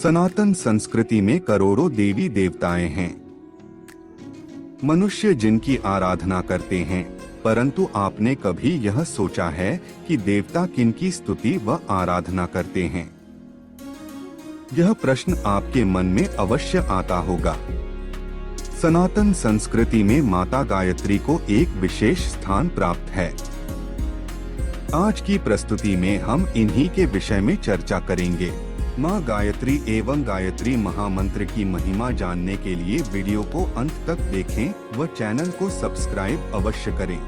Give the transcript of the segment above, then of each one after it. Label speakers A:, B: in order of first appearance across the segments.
A: सनातन संस्कृति में करोड़ों देवी देवताएं हैं, मनुष्य जिनकी आराधना करते हैं, परंतु आपने कभी यह सोचा है कि देवता किनकी स्तुति व आराधना करते हैं? यह प्रश्न आपके मन में अवश्य आता होगा। सनातन संस्कृति में माता गायत्री को एक विशेष स्थान प्राप्त है। आज की प्रस्तुति में हम इन्हीं के विषय में चर्चा करेंगे। माँ गायत्री एवं गायत्री महामंत्र की महिमा जानने के लिए वीडियो को अंत तक देखें व चैनल को सब्सक्राइब अवश्य करें।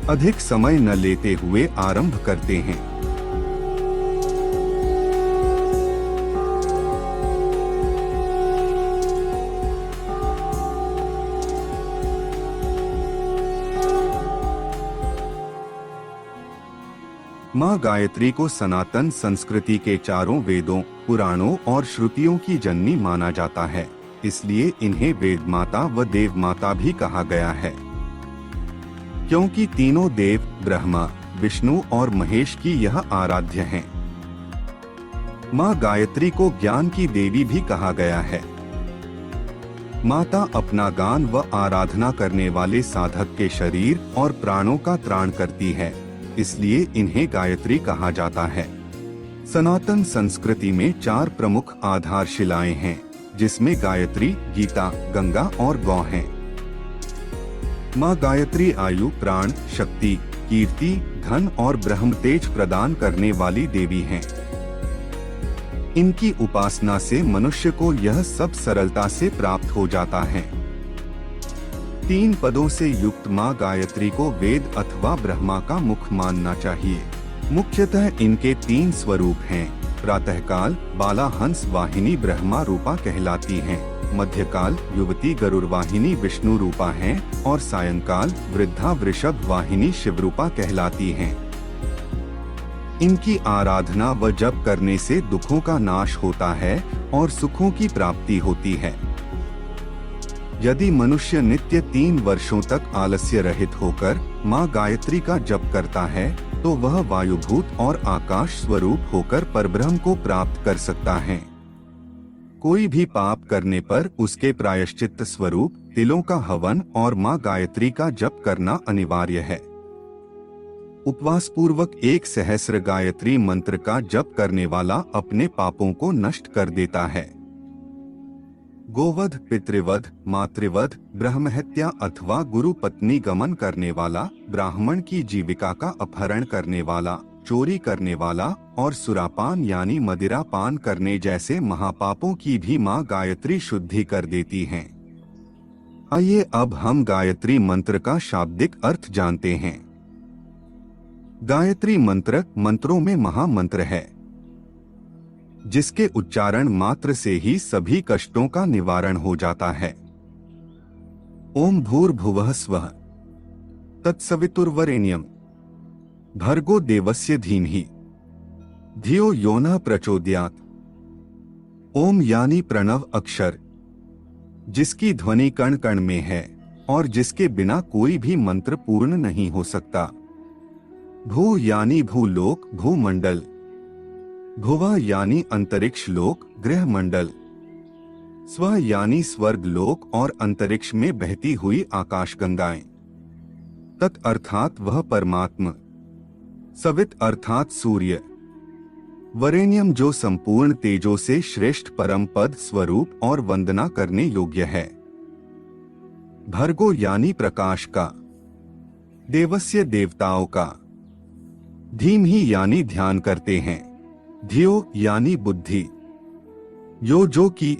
A: अधिक समय न लेते हुए आरंभ करते हैं। माँ गायत्री को सनातन संस्कृति के चारों वेदों, पुराणों और श्रुतियों की जननी माना जाता है, इसलिए इन्हें वेद माता व देव माता भी कहा गया है। क्योंकि तीनों देव ब्रह्मा, विष्णु और महेश की यह आराध्य हैं। माँ गायत्री को ज्ञान की देवी भी कहा गया है। माता अपना गान व आराधना करने वाले साधक के शरीर और प्राणों का त्राण करती है, इसलिए इन्हें गायत्री कहा जाता है। सनातन संस्कृति में 4 प्रमुख आधारशिलाएं हैं, जिसमें गायत्री, गीता, गंगा और गौ हैं। माँ गायत्री आयु, प्राण, शक्ति, कीर्ति, धन और ब्रह्म तेज प्रदान करने वाली देवी हैं। इनकी उपासना से मनुष्य को यह सब सरलता से प्राप्त हो जाता है। 3 पदों से युक्त माँ गायत्री को वेद अथवा ब्रह्मा का मुख मानना चाहिए। मुख्यतः इनके 3 स्वरूप हैं। प्रातःकाल बाला हंस वाहिनी ब्रह्मा रूपा कहलाती हैं, मध्यकाल युवती गरुड़ वाहिनी विष्णु रूपा हैं और सायंकाल वृद्धा वृषभ वाहिनी शिव रूपा कहलाती हैं। इनकी आराधना व जप करने से दुखों का नाश होता है और सुखों की प्राप्ति होती है। यदि मनुष्य नित्य 3 वर्षों तक आलस्य रहित होकर माँ गायत्री का जप करता है, तो वह वायुभूत और आकाश स्वरूप होकर परब्रह्म को प्राप्त कर सकता है। कोई भी पाप करने पर उसके प्रायश्चित्त स्वरूप तिलों का हवन और माँ गायत्री का जप करना अनिवार्य है। उपवास पूर्वक 1 सहस्र गायत्री मंत्र का जप करने वाला अपने पापों को नष्ट कर देता है। गोवध, पितृवध, मातृवध, ब्रह्महत्या अथवा गुरु पत्नी गमन करने वाला, ब्राह्मण की जीविका का अपहरण करने वाला, चोरी करने वाला और सुरापान यानी मदिरा पान करने जैसे महापापों की भी माँ गायत्री शुद्धि कर देती हैं। आइए अब हम गायत्री मंत्र का शाब्दिक अर्थ जानते हैं। गायत्री मंत्र मंत्रों में महामंत्र है, जिसके उच्चारण मात्र से ही सभी कष्टों का निवारण हो जाता है। ओम भूर्भुवः स्वः तत्सवितुर्वरेण्यं भर्गो देवस्य धीमहि धियो यो नः प्रचोदयात्। ओम यानी प्रणव अक्षर, जिसकी ध्वनि कण कण में है और जिसके बिना कोई भी मंत्र पूर्ण नहीं हो सकता। भू यानी भूलोक, भूमंडल। भुवा यानी अंतरिक्ष लोक, गृह मंडल। स्व यानी स्वर्ग लोक और अंतरिक्ष में बहती हुई आकाश गंगाएं। तत् अर्थात वह परमात्मा। सवित अर्थात सूर्य। वरेण्यम जो संपूर्ण तेजों से श्रेष्ठ परम पद स्वरूप और वंदना करने योग्य है। भर्गो यानी प्रकाश का। देवस्य देवताओं का। धीमहि यानी ध्यान करते हैं। धियो यानी बुद्धि। यो जो की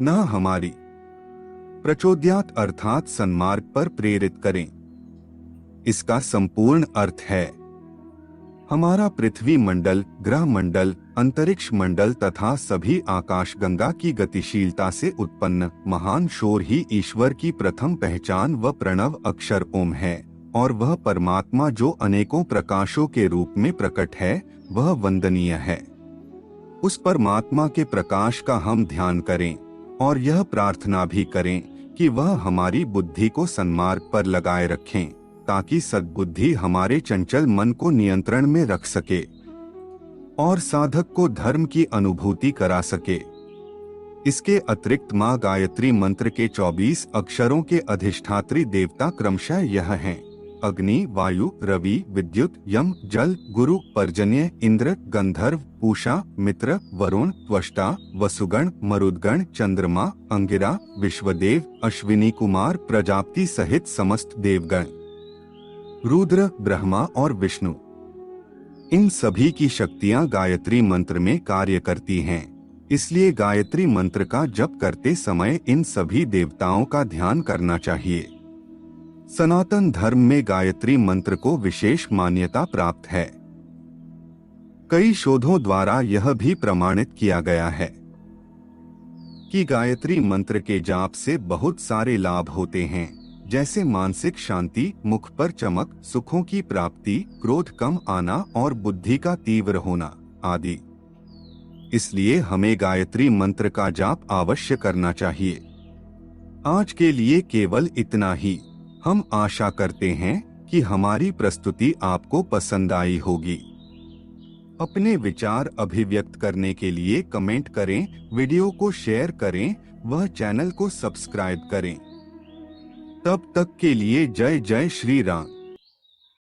A: न हमारी। प्रचोदयात् अर्थात सन्मार्ग पर प्रेरित करें। इसका संपूर्ण अर्थ है हमारा पृथ्वी मंडल, ग्रह मंडल, अंतरिक्ष मंडल तथा सभी आकाश गंगा की गतिशीलता से उत्पन्न महान शोर ही ईश्वर की प्रथम पहचान व प्रणव अक्षर ओम है, और वह परमात्मा जो अनेकों प्रकाशों के रूप में प्रकट है, वह वंदनीय है। उस परमात्मा के प्रकाश का हम ध्यान करें और यह प्रार्थना भी करें कि वह हमारी बुद्धि को सन्मार्ग पर लगाए रखें, ताकि सद्बुद्धि हमारे चंचल मन को नियंत्रण में रख सके और साधक को धर्म की अनुभूति करा सके। इसके अतिरिक्त मां गायत्री मंत्र के 24 अक्षरों के अधिष्ठात्री देवता क्रमशः यह हैं: अग्नि, वायु, रवि, विद्युत, यम, जल, गुरु, पर्जन्य, इंद्र, गंधर्व, पूषा, मित्र, वरुण, त्वष्टा, वसुगण, मरुदगण, चंद्रमा, अंगिरा, विश्वदेव, अश्विनी कुमार, प्रजापति सहित समस्त देवगण, रुद्र, ब्रह्मा और विष्णु। इन सभी की शक्तियां गायत्री मंत्र में कार्य करती हैं। इसलिए गायत्री मंत्र का जप करते समय इन सभी देवताओं का ध्यान करना चाहिए। सनातन धर्म में गायत्री मंत्र को विशेष मान्यता प्राप्त है। कई शोधों द्वारा यह भी प्रमाणित किया गया है कि गायत्री मंत्र के जाप से बहुत सारे लाभ होते हैं, जैसे मानसिक शांति, मुख पर चमक, सुखों की प्राप्ति, क्रोध कम आना और बुद्धि का तीव्र होना आदि। इसलिए हमें गायत्री मंत्र का जाप अवश्य करना चाहिए। आज के लिए केवल इतना ही। हम आशा करते हैं कि हमारी प्रस्तुति आपको पसंद आई होगी। अपने विचार अभिव्यक्त करने के लिए कमेंट करें, वीडियो को शेयर करें, वह चैनल को सब्सक्राइब करें। तब तक के लिए जय जय श्री राम।